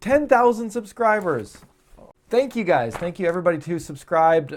10,000 subscribers. Thank you guys. Thank you everybody who subscribed.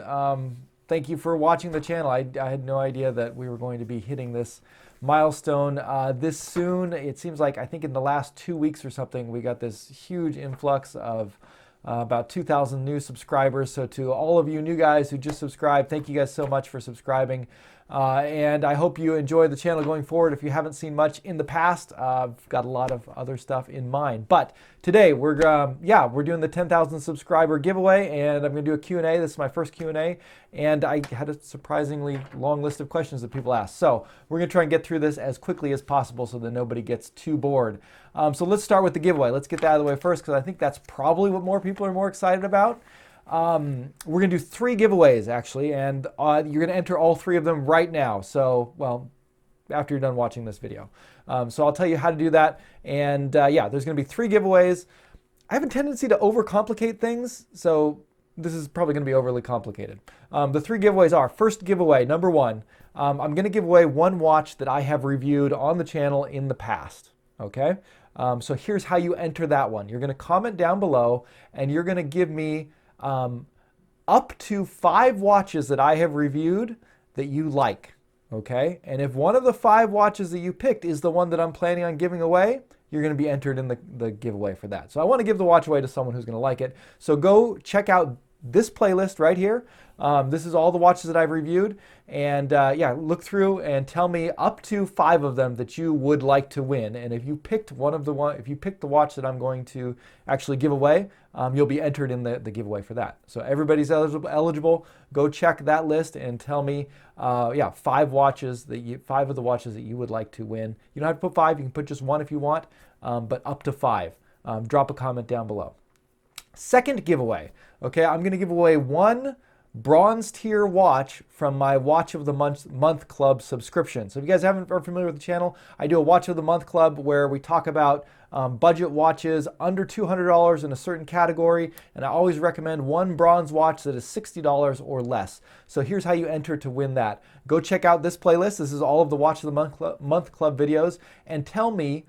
Thank you for watching the channel. I had no idea that we were going to be hitting this milestone this soon. It seems like, I think in the last 2 weeks or something, we got this huge influx of about 2,000 new subscribers. So to all of you new guys who just subscribed, thank you guys so much for subscribing. And I hope you enjoy the channel going forward. If you haven't seen much in the past, I've got a lot of other stuff in mind. But today we're doing the 10,000 subscriber giveaway, and I'm going to do a Q&A. This is my first Q&A, and I had a surprisingly long list of questions that people asked. So we're going to try and get through this as quickly as possible so that nobody gets too bored. So let's start with the giveaway. Let's get that out of the way first, because I think that's probably what more people are more excited about. We're going to do 3 giveaways actually, and you're going to enter all 3 of them right now. So, well, after you're done watching this video. So I'll tell you how to do that. And yeah, there's going to be 3 giveaways. I have a tendency to overcomplicate things, so this is probably going to be overly complicated. The 3 giveaways are, first giveaway, number 1, I'm going to give away 1 watch that I have reviewed on the channel in the past. Okay? So here's how you enter that one. You're going to comment down below, and you're going to give me up to 5 watches that I have reviewed that you like, okay? And if one of the 5 watches that you picked is the one that I'm planning on giving away, you're going to be entered in the giveaway for that. So I want to give the watch away to someone who's going to like it. So go check out this playlist right here. This is all the watches that I've reviewed, and yeah, look through and tell me up to 5 of them that you would like to win. And if you picked if you picked the watch that I'm going to actually give away, you'll be entered in the giveaway for that. So everybody's eligible. Go check that list and tell me, yeah, 5 of the watches that you would like to win. You don't have to put 5. You can put just 1 if you want, but up to 5. Drop a comment down below. Second giveaway, okay, I'm going to give away 1 bronze tier watch from my Watch of the Month Club subscription. So if you guys are familiar with the channel, I do a Watch of the Month Club where we talk about budget watches under $200 in a certain category, and I always recommend 1 bronze watch that is $60 or less. So here's how you enter to win that. Go check out this playlist. This is all of the Watch of the Month Club videos, and tell me,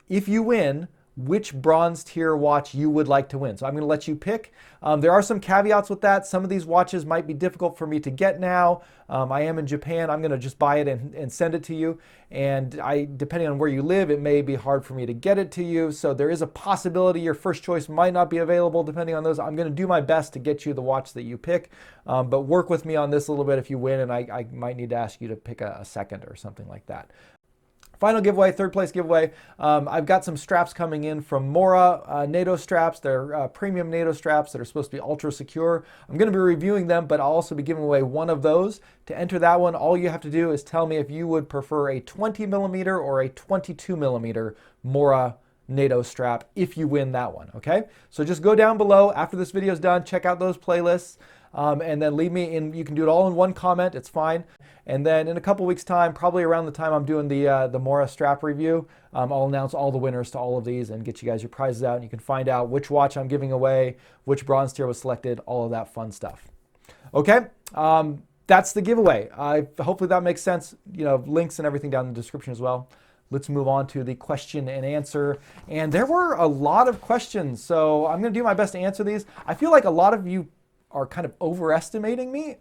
if you win, which bronze tier watch you would like to win. So I'm going to let you pick. There are some caveats with that. Some of these watches might be difficult for me to get now. I am in Japan. I'm going to just buy it and send it to you. And depending on where you live, it may be hard for me to get it to you. So there is a possibility your first choice might not be available depending on those. I'm going to do my best to get you the watch that you pick. But work with me on this a little bit if you win, and I might need to ask you to pick a second or something like that. Final giveaway, 3rd place giveaway. I've got some straps coming in from Mora NATO straps. They're premium NATO straps that are supposed to be ultra secure. I'm going to be reviewing them, but I'll also be giving away 1 of those. To enter that one, all you have to do is tell me if you would prefer a 20mm or a 22mm Mora NATO strap if you win that one, okay? So just go down below after this video is done, check out those playlists, and then leave me in. You can do it all in 1 comment, it's fine. And then in a couple weeks time, probably around the time I'm doing the Mora strap review, I'll announce all the winners to all of these and get you guys your prizes out, and you can find out which watch I'm giving away, which bronze tier was selected, all of that fun stuff. Okay, that's the giveaway. Hopefully that makes sense. You know, links and everything down in the description as well. Let's move on to the question and answer. And there were a lot of questions, so I'm going to do my best to answer these. I feel like a lot of you are kind of overestimating me.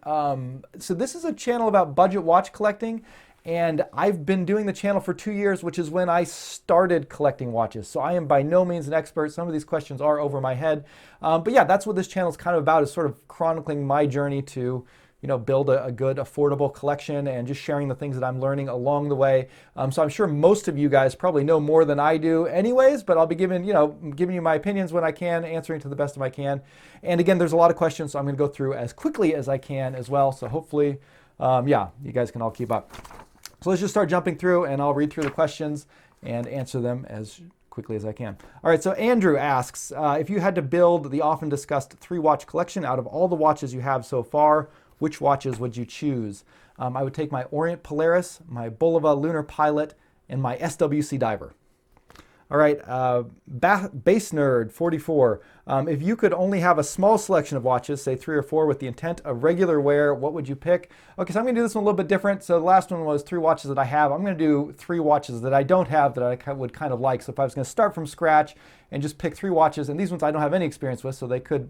So this is a channel about budget watch collecting, and I've been doing the channel for 2 years, which is when I started collecting watches. So I am by no means an expert. Some of these questions are over my head. But yeah, that's what this channel is kind of about, is sort of chronicling my journey to, you know, build a good, affordable collection and just sharing the things that I'm learning along the way. So I'm sure most of you guys probably know more than I do anyways, but I'll be giving you my opinions when I can, answering to the best of I can. And again, there's a lot of questions, so I'm going to go through as quickly as I can as well. So hopefully, yeah, you guys can all keep up. So let's just start jumping through, and I'll read through the questions and answer them as quickly as I can. All right, so Andrew asks, if you had to build the often discussed 3-watch collection out of all the watches you have so far, which watches would you choose? I would take my Orient Polaris, my Bulova Lunar Pilot, and my SWC Diver. All right, Base Nerd 44. If you could only have a small selection of watches, say 3 or 4, with the intent of regular wear, what would you pick? Okay, so I'm going to do this one a little bit different. So the last one was 3 watches that I have. I'm going to do 3 watches that I don't have that I would kind of like. So if I was going to start from scratch and just pick 3 watches, and these ones I don't have any experience with, so they could,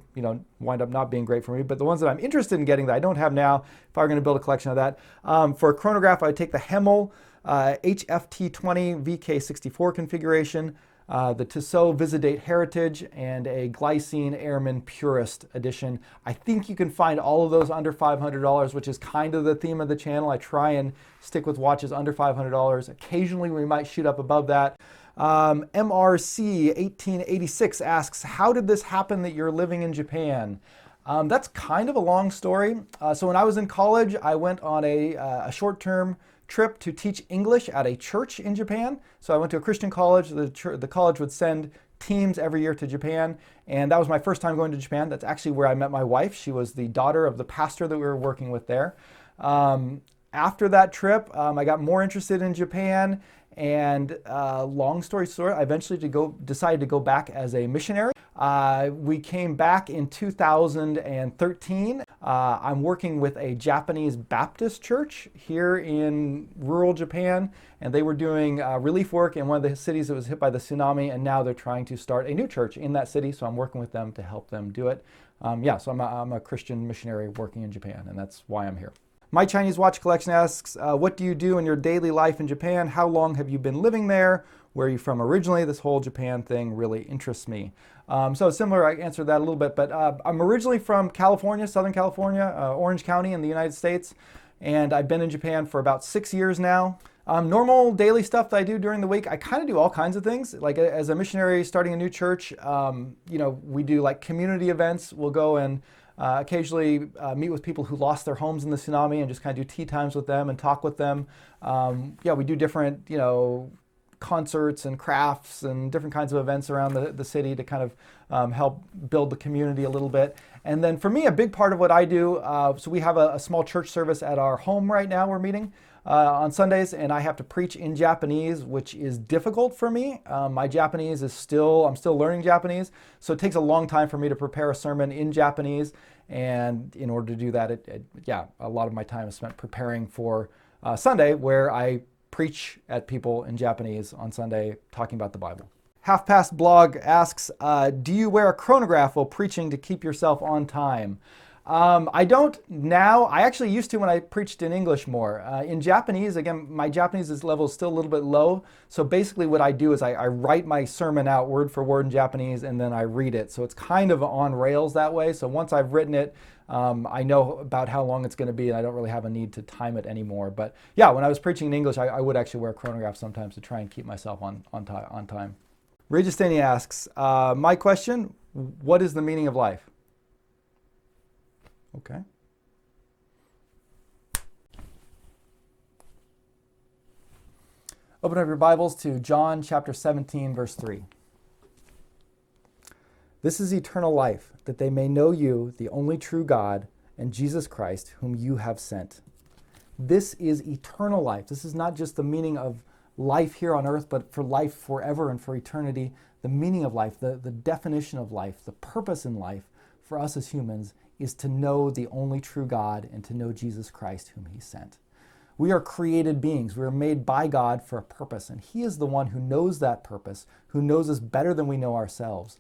wind up not being great for me. But the ones that I'm interested in getting that I don't have now, if I were going to build a collection of that, for a chronograph, I would take the Hemel HFT20 VK64 configuration, the Tissot Visidate Heritage, and a Glycine Airman Purist edition. I think you can find all of those under $500, which is kind of the theme of the channel. I try and stick with watches under $500. Occasionally we might shoot up above that. MRC 1886 asks, how did this happen that you're living in Japan? That's kind of a long story. So when I was in college, I went on a short-term trip to teach English at a church in Japan. So I went to a Christian college. The college would send teams every year to Japan, and that was my first time going to Japan. That's actually where I met my wife. She was the daughter of the pastor that we were working with there. After that trip, I got more interested in Japan, and long story short, I eventually decided to go back as a missionary. We came back in 2013. I'm working with a Japanese Baptist church here in rural Japan, and they were doing relief work in one of the cities that was hit by the tsunami, and now they're trying to start a new church in that city, so I'm working with them to help them do it. So I'm a Christian missionary working in Japan, and that's why I'm here. My Chinese Watch Collection asks, what do you do in your daily life in Japan? How long have you been living there? Where are you from originally? This whole Japan thing really interests me. So similar, I answered that a little bit, but I'm originally from California, Southern California, Orange County in the United States, and I've been in Japan for about 6 years now. Normal daily stuff that I do during the week, I kind of do all kinds of things. Like as a missionary starting a new church, we do like community events. We'll go and occasionally meet with people who lost their homes in the tsunami and just kind of do tea times with them and talk with them. We do different, concerts and crafts and different kinds of events around the city to kind of help build the community a little bit. And then for me, a big part of what I do, so we have a small church service at our home right now. We're meeting on Sundays, and I have to preach in Japanese, which is difficult for me. My Japanese I'm still learning Japanese, so it takes a long time for me to prepare a sermon in Japanese. And in order to do that, a lot of my time is spent preparing for Sunday, where I preach at people in Japanese on Sunday talking about the Bible. Half Past Blog asks, do you wear a chronograph while preaching to keep yourself on time? I don't now. I actually used to when I preached in English more. In Japanese, again, my Japanese level is still a little bit low. So basically what I do is I write my sermon out word for word in Japanese, and then I read it. So it's kind of on rails that way. So once I've written it, I know about how long it's going to be, and I don't really have a need to time it anymore. But yeah, when I was preaching in English, I would actually wear a chronograph sometimes to try and keep myself on time. Registani asks, my question, what is the meaning of life? Okay. Open up your Bibles to John chapter 17, verse 3. This is eternal life, that they may know you, the only true God, and Jesus Christ, whom you have sent. This is eternal life. This is not just the meaning of life here on earth, but for life forever and for eternity. The meaning of life, the definition of life, the purpose in life for us as humans is to know the only true God and to know Jesus Christ, whom he sent. We are created beings. We are made by God for a purpose, and he is the one who knows that purpose, who knows us better than we know ourselves.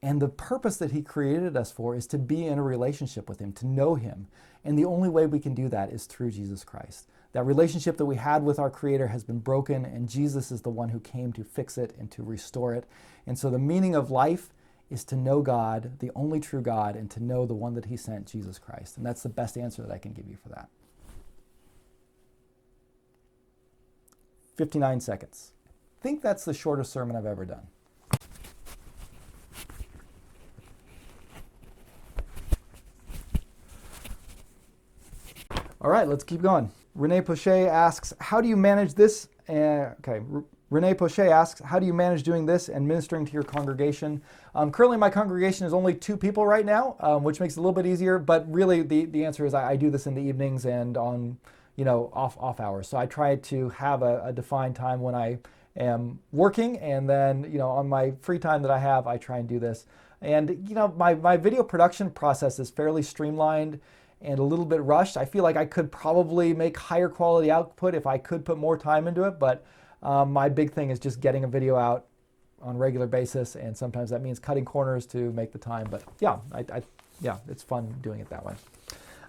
And the purpose that he created us for is to be in a relationship with him, to know him. And the only way we can do that is through Jesus Christ. That relationship that we had with our Creator has been broken, and Jesus is the one who came to fix it and to restore it. And so the meaning of life is to know God, the only true God, and to know the one that he sent, Jesus Christ. And that's the best answer that I can give you for that. 59 seconds. I think that's the shortest sermon I've ever done. All right, let's keep going. Renee Pochet asks, how do you manage this? Renee Pochet asks, how do you manage doing this and ministering to your congregation? Currently, my congregation is only 2 people right now, which makes it a little bit easier. But really, the answer is I do this in the evenings and on off hours. So I try to have a defined time when I am working, and then, you know, on my free time that I have, I try and do this. And, you know, my video production process is fairly streamlined and a little bit rushed. I feel like I could probably make higher quality output if I could put more time into it, but my big thing is just getting a video out on a regular basis, and sometimes that means cutting corners to make the time. But yeah, yeah, it's fun doing it that way.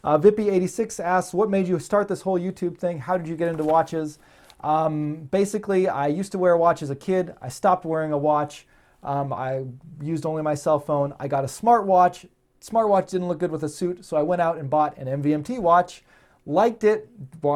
Vippy86 asks, what made you start this whole YouTube thing? How did you get into watches? Basically, I used to wear a watch as a kid. I stopped wearing a watch. I used only my cell phone. I got a smartwatch. Smartwatch didn't look good with a suit, so I went out and bought an MVMT watch, liked it,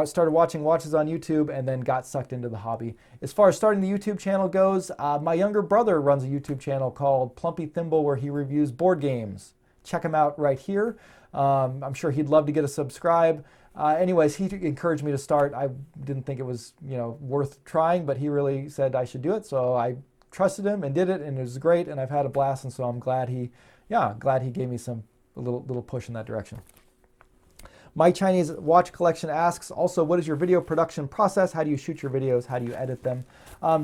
started watching watches on YouTube, and then got sucked into the hobby. As far as starting the YouTube channel goes, my younger brother runs a YouTube channel called Plumpy Thimble, where he reviews board games. Check him out right here. I'm sure he'd love to get a subscribe. Anyways, he encouraged me to start. I didn't think it was, you know, worth trying, but he really said I should do it, so I trusted him and did it, and it was great, and I've had a blast, and so I'm glad he gave me a little push in that direction. My Chinese Watch Collection asks, also, what is your video production process? How do you shoot your videos? How do you edit them?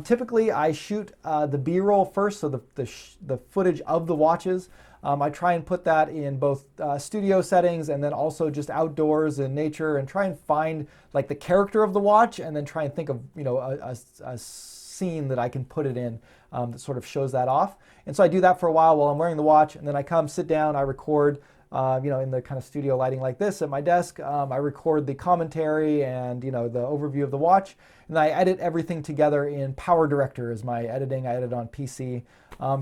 Typically, I shoot the B-roll first, so the footage of the watches. I try and put that in both studio settings and then also just outdoors in nature, and try and find like the character of the watch, and then try and think of, you know, a scene that I can put it in that sort of shows that off. And so I do that for a while I'm wearing the watch, and then I come sit down, I record, you know, in the kind of studio lighting like this at my desk. I record the commentary and, you know, the overview of the watch, and I edit everything together in Power Director as my editing. I edit on PC.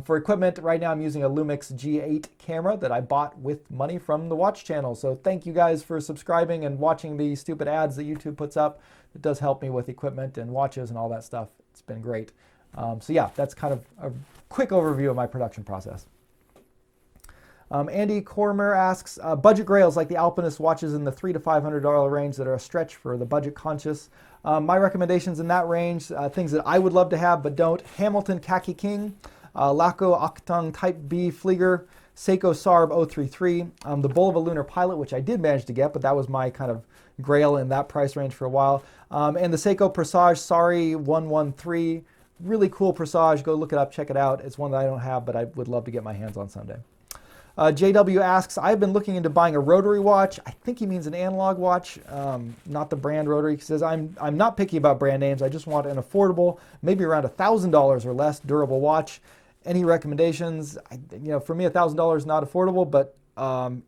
For equipment, right now I'm using a Lumix G8 camera that I bought with money from the watch channel. So thank you guys for subscribing and watching the stupid ads that YouTube puts up. It does help me with equipment and watches and all that stuff. It's been great. So yeah, that's kind of a quick overview of my production process. Andy Cormer asks, budget grails like the Alpinist watches in the $300 to $500 range that are a stretch for the budget conscious. My recommendations in that range, things that I would love to have but don't: Hamilton Khaki King, Laco Octung Type B Flieger, Seiko Sarb 033, the Bull of a Lunar Pilot, which I did manage to get, but that was my kind of grail in that price range for a while, and the Seiko Presage Sari 113. Really cool Presage. Go look it up, check it out. It's one that I don't have, but I would love to get my hands on someday. JW asks, I've been looking into buying a rotary watch. I think he means an analog watch, not the brand rotary. He says, I'm not picky about brand names. I just want an affordable, maybe around $1,000 or less durable watch. Any recommendations? You know, for me, $1,000 is not affordable, but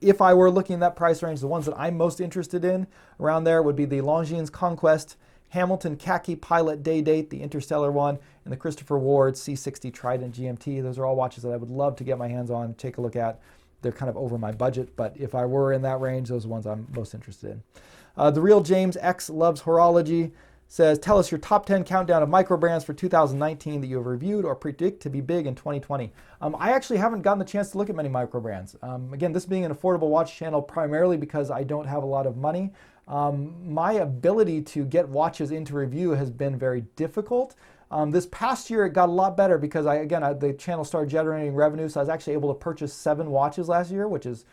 if I were looking at that price range, the ones that I'm most interested in around there would be the Longines Conquest, Hamilton Khaki Pilot Day Date, the Interstellar one, and the Christopher Ward C60 Trident GMT. Those are all watches that I would love to get my hands on, take a look at. They're kind of over my budget, but if I were in that range, those are the ones I'm most interested in. The Real James X Loves Horology says, tell us your top 10 countdown of micro brands for 2019 that you have reviewed or predict to be big in 2020. I actually haven't gotten the chance to look at many micro brands. Again, this being an affordable watch channel primarily because I don't have a lot of money. My ability to get watches into review has been very difficult. This past year it got a lot better because the channel started generating revenue, so I was actually able to purchase 7 watches last year, which is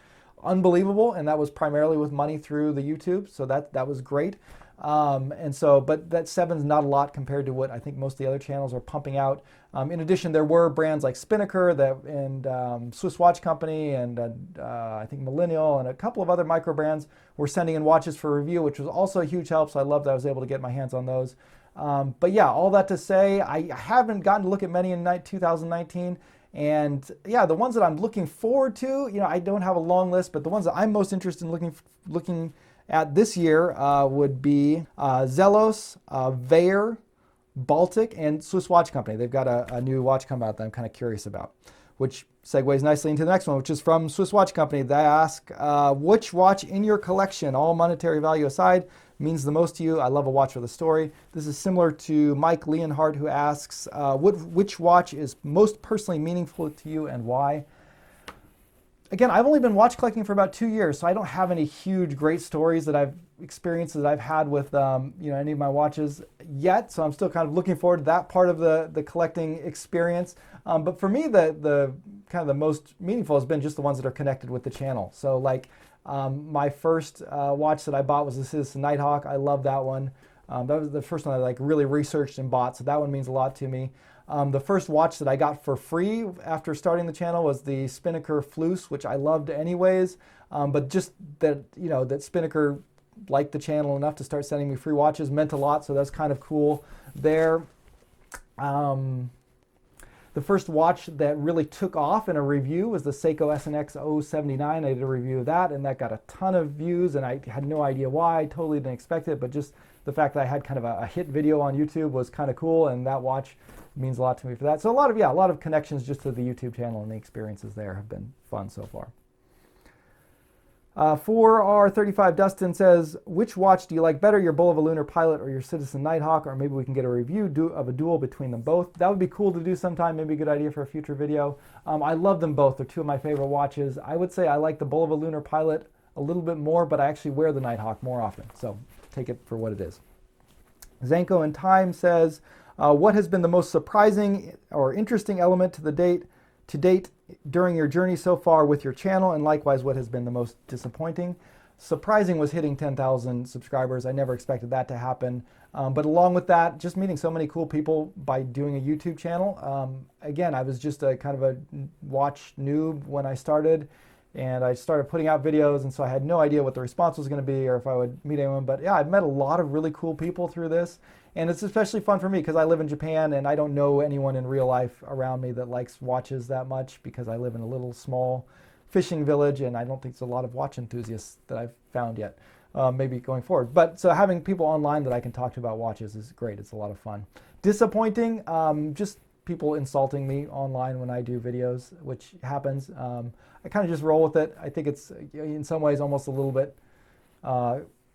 unbelievable, and that was primarily with money through the YouTube, so that was great. But that 7 is not a lot compared to what I think most of the other channels are pumping out. In addition, there were brands like Spinnaker and Swiss Watch Company and I think Millennial and a couple of other micro brands were sending in watches for review, which was also a huge help, so I love that I was able to get my hands on those. But yeah, all that to say, I haven't gotten to look at many in 2019. And yeah, the ones that I'm looking forward to, you know, I don't have a long list, but the ones that I'm most interested in looking at this year would be Zelos, Veyer, Baltic, and Swiss Watch Company. They've got a new watch come out that I'm kind of curious about, which segues nicely into the next one, which is from Swiss Watch Company. They ask, which watch in your collection, all monetary value aside, means the most to you? I love a watch with a story. This is similar to Mike Leonhardt, who asks, which watch is most personally meaningful to you and why? Again, I've only been watch collecting for about 2 years, so I don't have any huge great stories that I've experienced that I've had with any of my watches yet. So I'm still kind of looking forward to that part of the collecting experience. But for me, the kind of the most meaningful has been just the ones that are connected with the channel. So like my first watch that I bought was the Citizen Nighthawk. I love that one. That was the first one I like really researched and bought, so that one means a lot to me. The first watch that I got for free after starting the channel was the Spinnaker Flus, which I loved anyways, but just that, you know, that Spinnaker liked the channel enough to start sending me free watches meant a lot, so that's kind of cool there. The first watch that really took off in a review was the Seiko SNX 079. I did a review of that, and that got a ton of views, and I had no idea why. I totally didn't expect it, but just the fact that I had kind of a hit video on YouTube was kind of cool, and that watch means a lot to me for that. So a lot of connections just to the YouTube channel, and the experiences there have been fun so far. 4R35 Dustin says, which watch do you like better, your Bulova Lunar Pilot or your Citizen Nighthawk? Or maybe we can get a review of a duel between them both. That would be cool to do sometime, maybe a good idea for a future video. I love them both. They're two of my favorite watches. I would say I like the Bulova Lunar Pilot a little bit more, but I actually wear the Nighthawk more often. So take it for what it is. Zanko in Time says, what has been the most surprising or interesting element to date during your journey so far with your channel, and likewise what has been the most disappointing? Surprising was hitting 10,000 subscribers. I never expected that to happen, but along with that, just meeting so many cool people by doing a YouTube channel. Again, I was just a kind of a watch noob when I started, and I started putting out videos, and so I had no idea what the response was going to be or if I would meet anyone. But yeah, I've met a lot of really cool people through this, and it's especially fun for me because I live in Japan and I don't know anyone in real life around me that likes watches that much because I live in a little small fishing village, and I don't think there's a lot of watch enthusiasts that I've found yet, maybe going forward. But so having people online that I can talk to about watches is great. It's a lot of fun. Disappointing, just people insulting me online when I do videos, which happens. I kind of just roll with it. I think it's in some ways almost a little bit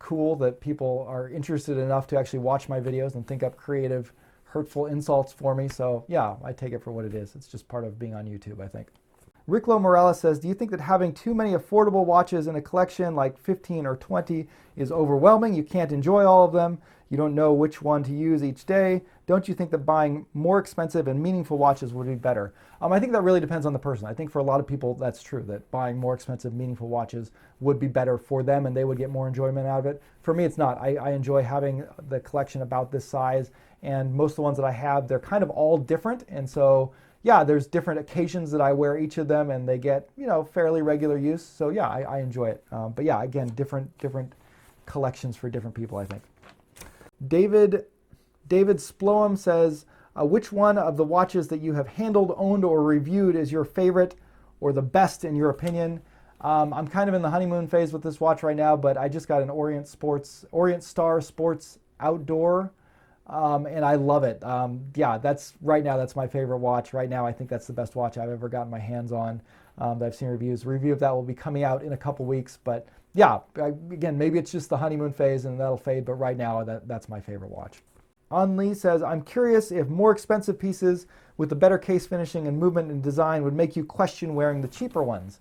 cool that people are interested enough to actually watch my videos and think up creative, hurtful insults for me. So yeah, I take it for what it is. It's just part of being on YouTube, I think. Ricklo Morales says, do you think that having too many affordable watches in a collection, like 15 or 20, is overwhelming? You can't enjoy all of them. You don't know which one to use each day. Don't you think that buying more expensive and meaningful watches would be better? I think that really depends on the person. I think for a lot of people, that's true, that buying more expensive, meaningful watches would be better for them and they would get more enjoyment out of it. For me, it's not. I enjoy having the collection about this size, and most of the ones that I have, they're kind of all different. And so, yeah, there's different occasions that I wear each of them, and they get, you know, fairly regular use. So yeah, I enjoy it. But yeah, again, different collections for different people, I think. David Sploem says, which one of the watches that you have handled, owned, or reviewed is your favorite or the best in your opinion? I'm kind of in the honeymoon phase with this watch right now, but I just got an Orient Star Sports Outdoor, and I love it. Yeah, that's my favorite watch right now. I think that's the best watch I've ever gotten my hands on that I've seen reviews. A review of that will be coming out in a couple weeks, but yeah, again, maybe it's just the honeymoon phase and that'll fade, but right now that's my favorite watch. On Lee says, I'm curious if more expensive pieces with the better case finishing and movement and design would make you question wearing the cheaper ones.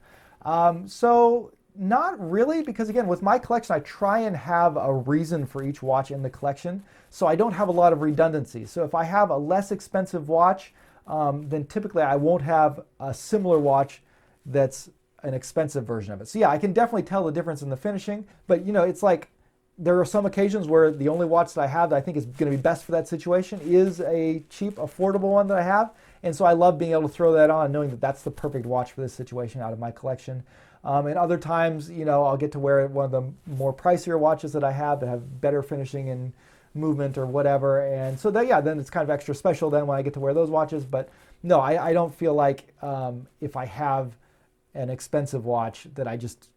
So not really, because again, with my collection, I try and have a reason for each watch in the collection, so I don't have a lot of redundancy. So if I have a less expensive watch, then typically I won't have a similar watch that's an expensive version of it. So yeah, I can definitely tell the difference in the finishing, but you know, it's like there are some occasions where the only watch that I have that I think is going to be best for that situation is a cheap, affordable one that I have. And so I love being able to throw that on, knowing that that's the perfect watch for this situation out of my collection. And other times, you know, I'll get to wear one of the more pricier watches that I have that have better finishing and movement or whatever. And so that, yeah, then it's kind of extra special then when I get to wear those watches. But no, I don't feel like if I have an expensive watch that I just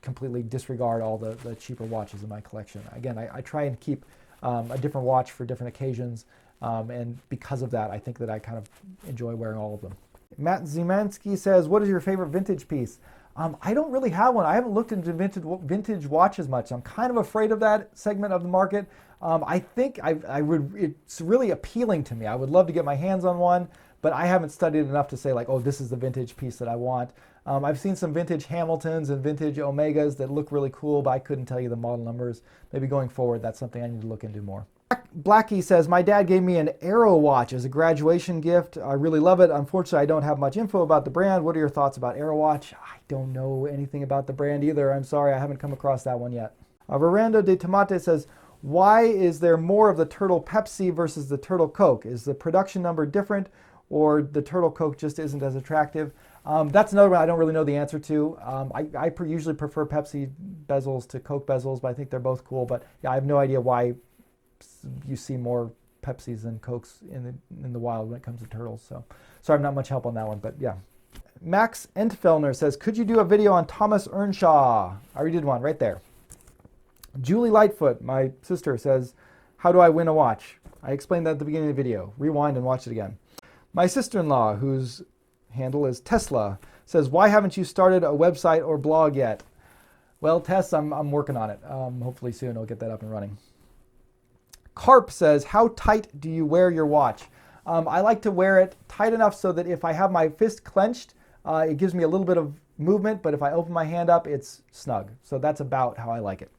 completely disregard all the cheaper watches in my collection. Again, I try and keep a different watch for different occasions, and because of that, I think that I kind of enjoy wearing all of them. Matt Zimanski says, what is your favorite vintage piece? I don't really have one. I haven't looked into vintage watches much. I'm kind of afraid of that segment of the market. I think it's really appealing to me. I would love to get my hands on one, but I haven't studied enough to say like, oh, this is the vintage piece that I want. I've seen some vintage Hamiltons and vintage Omegas that look really cool, but I couldn't tell you the model numbers. Maybe going forward, that's something I need to look into more. Blackie says, my dad gave me an Arrow watch as a graduation gift. I really love it. Unfortunately, I don't have much info about the brand. What are your thoughts about Arrow watch? I don't know anything about the brand either. I'm sorry, I haven't come across that one yet. Verando de Tomate says, Why is there more of the Turtle Pepsi versus the Turtle Coke? Is the production number different, or the Turtle Coke just isn't as attractive? That's another one I don't really know the answer to. I usually prefer Pepsi bezels to Coke bezels, but I think they're both cool. But yeah, I have no idea why you see more Pepsis than Cokes in the wild when it comes to turtles. So sorry, I'm not much help on that one, but yeah. Max Entfellner says, could you do a video on Thomas Earnshaw? I already did one right there. Julie Lightfoot, my sister, says, how do I win a watch? I explained that at the beginning of the video. Rewind and watch it again. My sister-in-law, whose handle is Tesla, says, why haven't you started a website or blog yet? Well, Tess, I'm working on it. Hopefully soon I'll get that up and running. Carp says, how tight do you wear your watch? I like to wear it tight enough so that if I have my fist clenched, it gives me a little bit of movement, but if I open my hand up, it's snug. So that's about how I like it.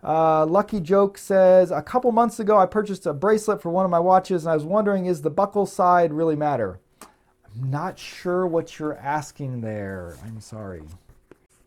Lucky Joke says, a couple months ago I purchased a bracelet for one of my watches and I was wondering, is the buckle side really matter? I'm not sure what you're asking there. I'm sorry.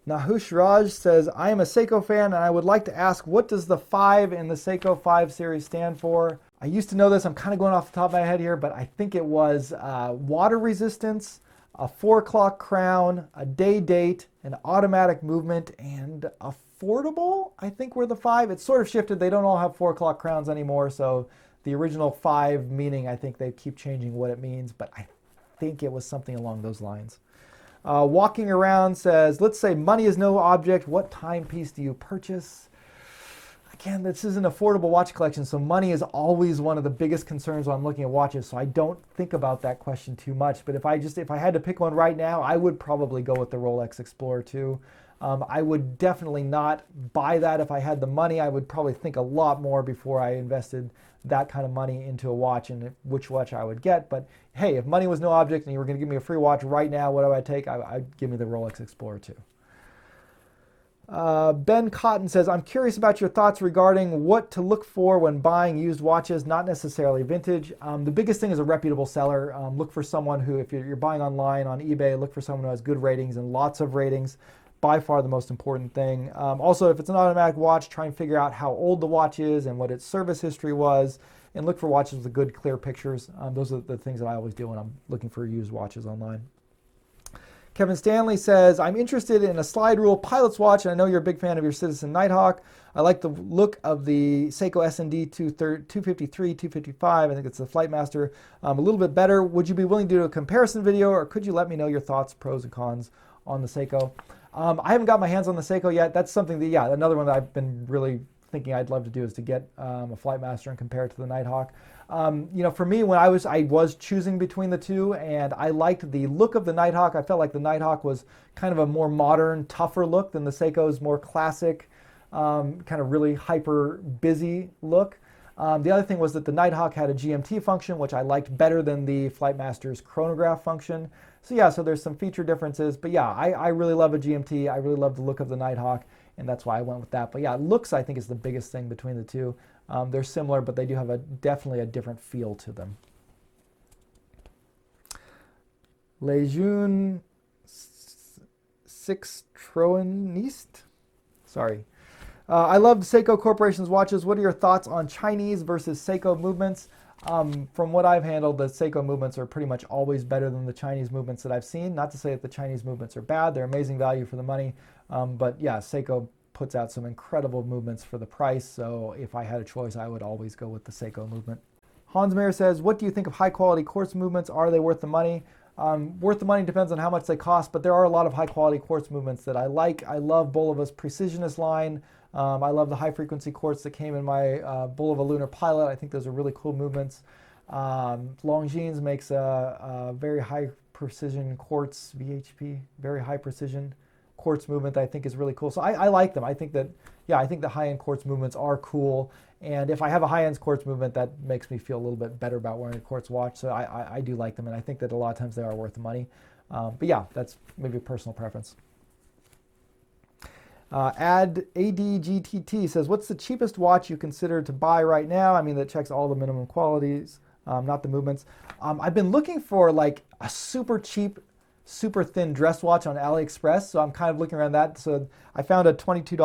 Nahush Raj says, I am a Seiko fan and I would like to ask, what does the 5 in the Seiko 5 series stand for? I used to know this. I'm kind of going off the top of my head here, but I think it was water resistance, a 4 o'clock crown, a day date, an automatic movement, and affordable, I think were the 5. It's sort of shifted. They don't all have 4 o'clock crowns anymore, so the original 5 meaning, I think they keep changing what it means, but I think it was something along those lines. Walking Around says, let's say money is no object. What timepiece do you purchase? Again, this is an affordable watch collection, so money is always one of the biggest concerns when I'm looking at watches, so I don't think about that question too much. But if I had to pick one right now, I would probably go with the Rolex Explorer 2. I would definitely not buy that if I had the money. I would probably think a lot more before I invested that kind of money into a watch and which watch I would get. But hey, if money was no object and you were going to give me a free watch right now, what do I take? I'd give me the Rolex Explorer 2. Ben Cotton says, I'm curious about your thoughts regarding what to look for when buying used watches, not necessarily vintage. The biggest thing is a reputable seller. Look for someone who, if you're buying online on eBay, look for someone who has good ratings and lots of ratings. By far the most important thing. Also, if it's an automatic watch, try and figure out how old the watch is and what its service history was, and look for watches with good, clear pictures. Those are the things that I always do when I'm looking for used watches online. Kevin Stanley says, I'm interested in a slide rule pilot's watch, and I know you're a big fan of your Citizen Nighthawk. I like the look of the Seiko S&D 253, 255, I think it's the Flightmaster, a little bit better. Would you be willing to do a comparison video, or could you let me know your thoughts, pros and cons on the Seiko? I haven't got my hands on the Seiko yet. That's something that, yeah, another one that I've been really thinking I'd love to do is to get a Flightmaster and compare it to the Nighthawk. For me, when I was choosing between the two, and I liked the look of the Nighthawk. I felt like the Nighthawk was kind of a more modern, tougher look than the Seiko's more classic, kind of really hyper busy look. The other thing was that the Nighthawk had a GMT function, which I liked better than the Flightmaster's chronograph function. So yeah, so there's some feature differences, but yeah, I really love a GMT. I really love the look of the Nighthawk, and that's why I went with that. But yeah, looks I think is the biggest thing between the two. They're similar, but they do have definitely a different feel to them. Lejeune Sixtroniste? Sorry. I love Seiko Corporation's watches. What are your thoughts on Chinese versus Seiko movements? From what I've handled, the Seiko movements are pretty much always better than the Chinese movements that I've seen. Not to say that the Chinese movements are bad. They're amazing value for the money. But yeah, Seiko puts out some incredible movements for the price. So if I had a choice, I would always go with the Seiko movement. Hans Mayer says, what do you think of high quality quartz movements? Are they worth the money? Worth the money depends on how much they cost, but there are a lot of high quality quartz movements that I like. I love Boliva's Precisionist line. I love the high frequency quartz that came in my Boliva Lunar Pilot. I think those are really cool movements. Longines makes a very high precision quartz, VHP, very high precision quartz movement that I think is really cool. So I like them. I think that, yeah, I think the high-end quartz movements are cool. And if I have a high-end quartz movement, that makes me feel a little bit better about wearing a quartz watch. So I do like them, and I think that a lot of times they are worth the money. But yeah, that's maybe a personal preference. ADGTT says, what's the cheapest watch you consider to buy right now? I mean, that checks all the minimum qualities, not the movements. I've been looking for like a super cheap, super thin dress watch on AliExpress. So I'm kind of looking around that. So I found a $22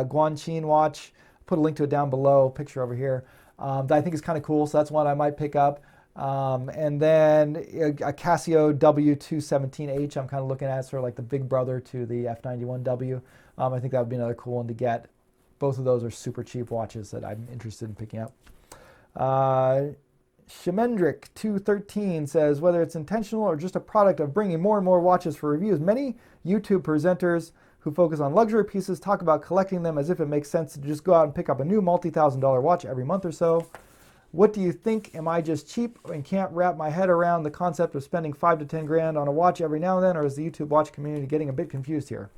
Guanqin watch put a link to it down below, picture over here, that I think is kind of cool. So that's one I might pick up. And then a Casio W217H I'm kind of looking at, sort of like the big brother to the F91W. I think that would be another cool one to get. Both of those are super cheap watches that I'm interested in picking up. Shemendrick 213 says, whether it's intentional or just a product of bringing more and more watches for reviews, many YouTube presenters who focus on luxury pieces talk about collecting them as if it makes sense to just go out and pick up a new multi-$1,000 watch every month or so. What do you think? Am I just cheap and can't wrap my head around the concept of spending 5 to 10 grand on a watch every now and then, or is the YouTube watch community getting a bit confused here?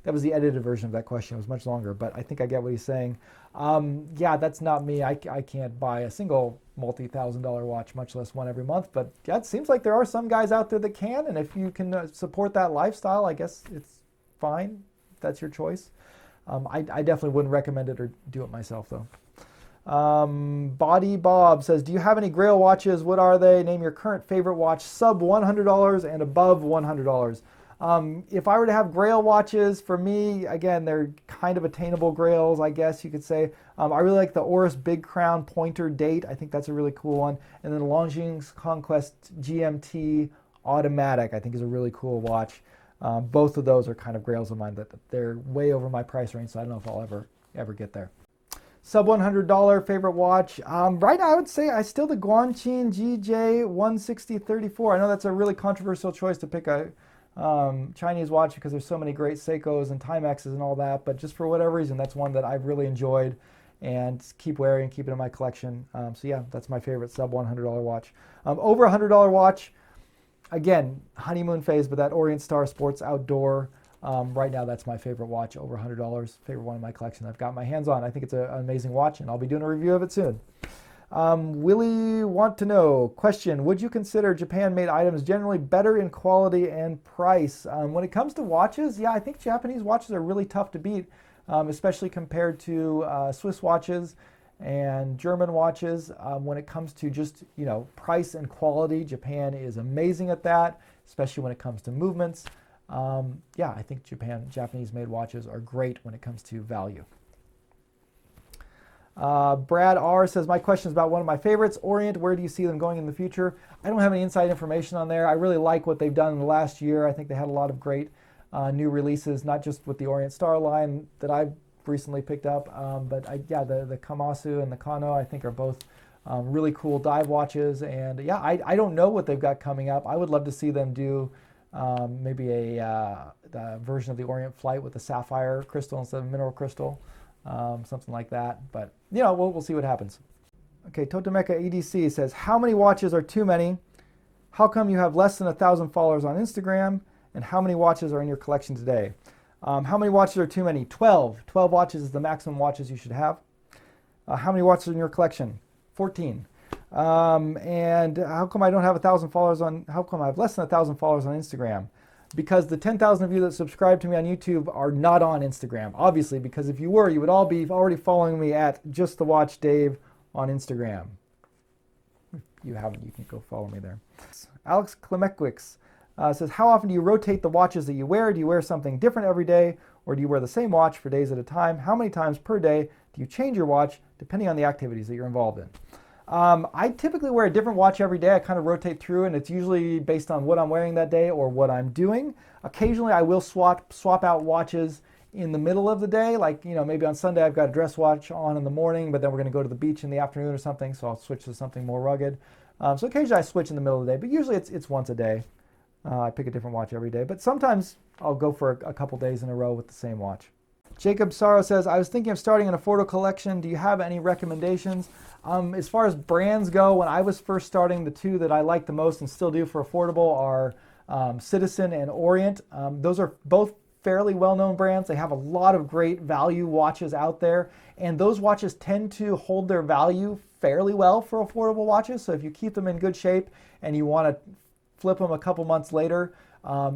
That was the edited version of that question. It was much longer, but I think I get what he's saying. Yeah, that's not me. I can't buy a single multi-$1,000 watch, much less one every month. But yeah, it seems like there are some guys out there that can, and if you can support that lifestyle, I guess it's fine. That's your choice. I definitely wouldn't recommend it or do it myself, though. Body Bob says, do you have any Grail watches? What are they? Name your current favorite watch, sub $100 and above $100. If I were to have Grail watches, for me, again, they're kind of attainable Grails, I guess you could say. I really like the Oris Big Crown Pointer Date. I think that's a really cool one. And then Longines Conquest GMT Automatic, I think, is a really cool watch. Both of those are kind of Grails of mine. That they're way over my price range, so I don't know if I'll ever get there. Sub $100 favorite watch. Right now, I would say I still the Guanqin GJ 16034. I know that's a really controversial choice to pick a Chinese watch because there's so many great Seikos and Timexes and all that, but just for whatever reason, that's one that I've really enjoyed and keep wearing and keep it in my collection. So yeah, that's my favorite sub $100 watch. Over $100 watch, again, honeymoon phase, but that Orient Star Sports Outdoor. Right now, that's my favorite watch, over $100, favorite one in my collection I've got my hands on. I think it's an amazing watch, and I'll be doing a review of it soon. Willie want to know, question, would you consider Japan-made items generally better in quality and price? When it comes to watches, yeah, I think Japanese watches are really tough to beat, especially compared to Swiss watches and German watches. When it comes to just, price and quality, Japan is amazing at that, especially when it comes to movements. Yeah, I think Japanese-made watches are great when it comes to value. Brad R. says, my question is about one of my favorites, Orient. Where do you see them going in the future? I don't have any inside information on there. I really like what they've done in the last year. I think they had a lot of great new releases, not just with the Orient Star line that I've recently picked up, but the Kamasu and the Kano, I think, are both really cool dive watches. And yeah, I don't know what they've got coming up. I would love to see them do maybe the version of the Orient Flight with the sapphire crystal instead of mineral crystal. Something like that, but we'll see what happens. Okay, Totomeka EDC says, how many watches are too many? How come you have less than 1,000 followers on Instagram? And how many watches are in your collection today? How many watches are too many? 12. 12 watches is the maximum watches you should have. How many watches are in your collection? 14. And how come I don't have 1,000 followers how come I have less than 1,000 followers on Instagram? Because the 10,000 of you that subscribe to me on YouTube are not on Instagram, obviously, because if you were, you would all be already following me at Just the Watch Dave on Instagram. If you haven't, you can go follow me there. Alex Klemekwix says, how often do you rotate the watches that you wear? Do you wear something different every day, or do you wear the same watch for days at a time? How many times per day do you change your watch, depending on the activities that you're involved in? I typically wear a different watch every day. I kind of rotate through, and it's usually based on what I'm wearing that day or what I'm doing. Occasionally, I will swap out watches in the middle of the day. Like, maybe on Sunday I've got a dress watch on in the morning, but then we're going to go to the beach in the afternoon or something, so I'll switch to something more rugged. So occasionally I switch in the middle of the day, but usually it's once a day. I pick a different watch every day, but sometimes I'll go for a couple days in a row with the same watch. Jacob Sorrow says, I was thinking of starting an Affordo collection. Do you have any recommendations? As far as brands go, when I was first starting, the two that I like the most and still do for affordable are Citizen and Orient. Those are both fairly well-known brands. They have a lot of great value watches out there, and those watches tend to hold their value fairly well for affordable watches. So if you keep them in good shape and you want to flip them a couple months later,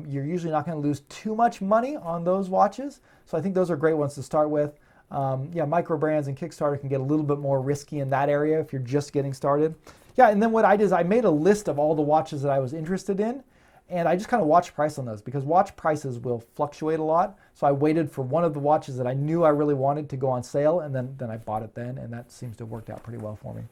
you're usually not going to lose too much money on those watches. So I think those are great ones to start with. Micro brands and Kickstarter can get a little bit more risky in that area if you're just getting started. Yeah, and then what I did is I made a list of all the watches that I was interested in, And I just kind of watched price on those because watch prices will fluctuate a lot. So I waited for one of the watches that I knew I really wanted to go on sale, and then I bought it then, and that seems to have worked out pretty well for me.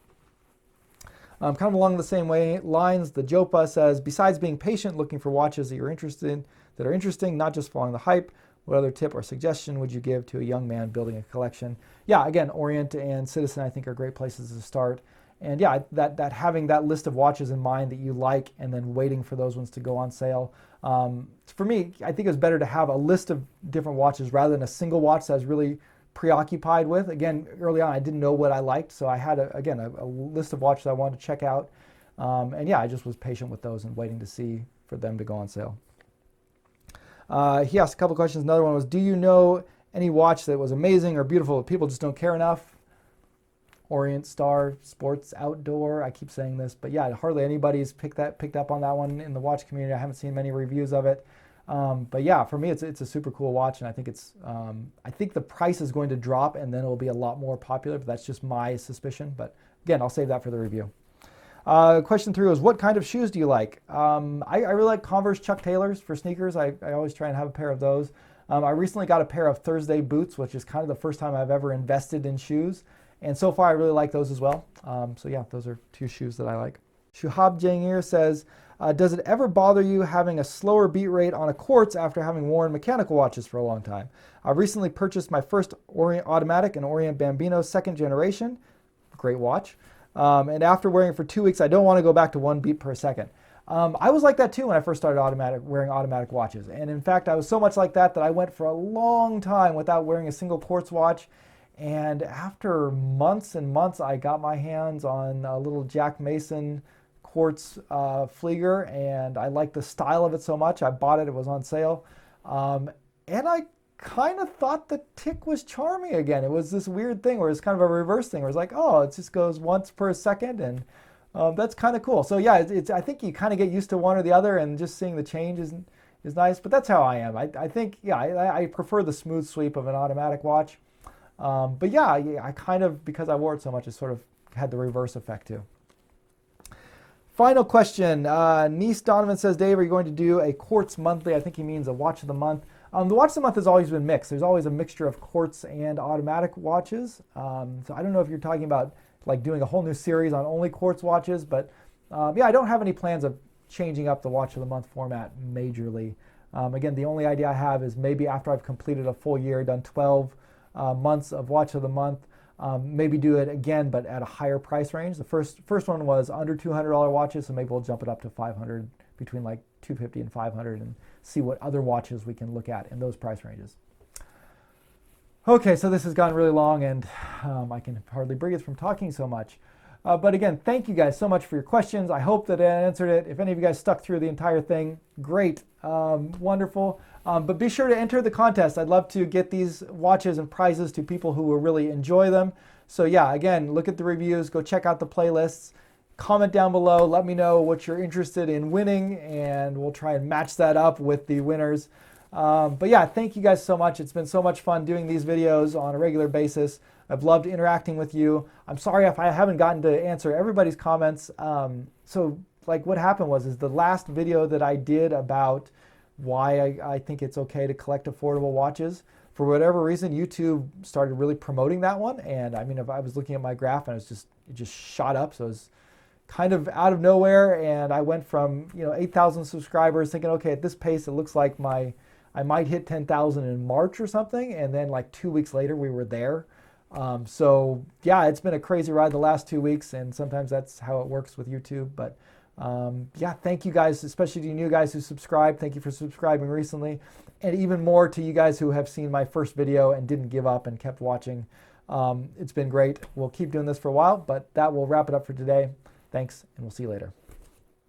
Kind of along the same lines, the Jopa says, besides being patient, looking for watches that are interesting, not just following the hype, what other tip or suggestion would you give to a young man building a collection? Yeah, again, Orient and Citizen I think are great places to start. And yeah, that having that list of watches in mind that you like and then waiting for those ones to go on sale. For me, I think it was better to have a list of different watches rather than a single watch that I was really preoccupied with. Again, early on I didn't know what I liked, so I had a list of watches I wanted to check out. And yeah, I just was patient with those and waiting to see for them to go on sale. He asked a couple questions. Another one was, do you know any watch that was amazing or beautiful but people just don't care enough? Orient Star Sports Outdoor. I keep saying this, but yeah, hardly anybody's picked up on that one in the watch community. I haven't seen many reviews of it. But yeah, for me, it's a super cool watch, and I think I think the price is going to drop, and then it'll be a lot more popular. But that's just my suspicion. But again, I'll save that for the review. Question 3 was, what kind of shoes do you like? I really like Converse Chuck Taylors for sneakers. I always try and have a pair of those. I recently got a pair of Thursday boots, which is kind of the first time I've ever invested in shoes. And so far, I really like those as well. So yeah, those are 2 shoes that I like. Shuhab Jangir says, does it ever bother you having a slower beat rate on a quartz after having worn mechanical watches for a long time? I recently purchased my first Orient Automatic, an Orient Bambino 2nd generation. Great watch. And after wearing it for 2 weeks, I don't want to go back to 1 beat per second. I was like that too when I first started wearing automatic watches. And in fact, I was so much like that I went for a long time without wearing a single quartz watch. And after months and months, I got my hands on a little Jack Mason quartz Flieger, and I liked the style of it so much. I bought it. It was on sale. And I kind of thought the tick was charming again. It was this weird thing where it's kind of a reverse thing where it's like, oh, it just goes once per second, and that's kind of cool. So yeah, I think you kind of get used to one or the other, and just seeing the change is nice. But that's how I am. I think, yeah, I prefer the smooth sweep of an automatic watch. But yeah, I kind of, because I wore it so much, it sort of had the reverse effect too. Final question. Niece Donovan says, Dave, are you going to do a quartz monthly? I think he means a watch of the month. The watch of the month has always been mixed. There's always a mixture of quartz and automatic watches. So I don't know if you're talking about like doing a whole new series on only quartz watches, but yeah, I don't have any plans of changing up the watch of the month format majorly. Again, the only idea I have is maybe after I've completed a full year, done 12 months of watch of the month, maybe do it again, but at a higher price range. The first one was under $200 watches, so maybe we'll jump it up to 500, between like 250 and 500, and see what other watches we can look at in those price ranges. Okay, so this has gone really long, and I can hardly breathe from talking so much. But again, thank you guys so much for your questions. I hope that I answered it. If any of you guys stuck through the entire thing, great, wonderful. But be sure to enter the contest. I'd love to get these watches and prizes to people who will really enjoy them. So yeah, again, look at the reviews, go check out the playlists, comment down below, let me know what you're interested in winning, and we'll try and match that up with the winners. But yeah, thank you guys so much. It's been so much fun doing these videos on a regular basis. I've loved interacting with you. I'm sorry if I haven't gotten to answer everybody's comments. So like what happened was the last video that I did about why I think it's okay to collect affordable watches, for whatever reason, YouTube started really promoting that one. And I mean, if I was looking at my graph and it just shot up. So it was kind of out of nowhere. And I went from, 8,000 subscribers thinking, okay, at this pace, it looks like I might hit 10,000 in March or something. And then like 2 weeks later, we were there. So yeah, it's been a crazy ride the last 2 weeks, and sometimes that's how it works with YouTube. But yeah, thank you guys, especially to you new guys who subscribed. Thank you for subscribing recently, and even more to you guys who have seen my first video and didn't give up and kept watching. It's been great. We'll keep doing this for a while, but that will wrap it up for today. Thanks, and we'll see you later.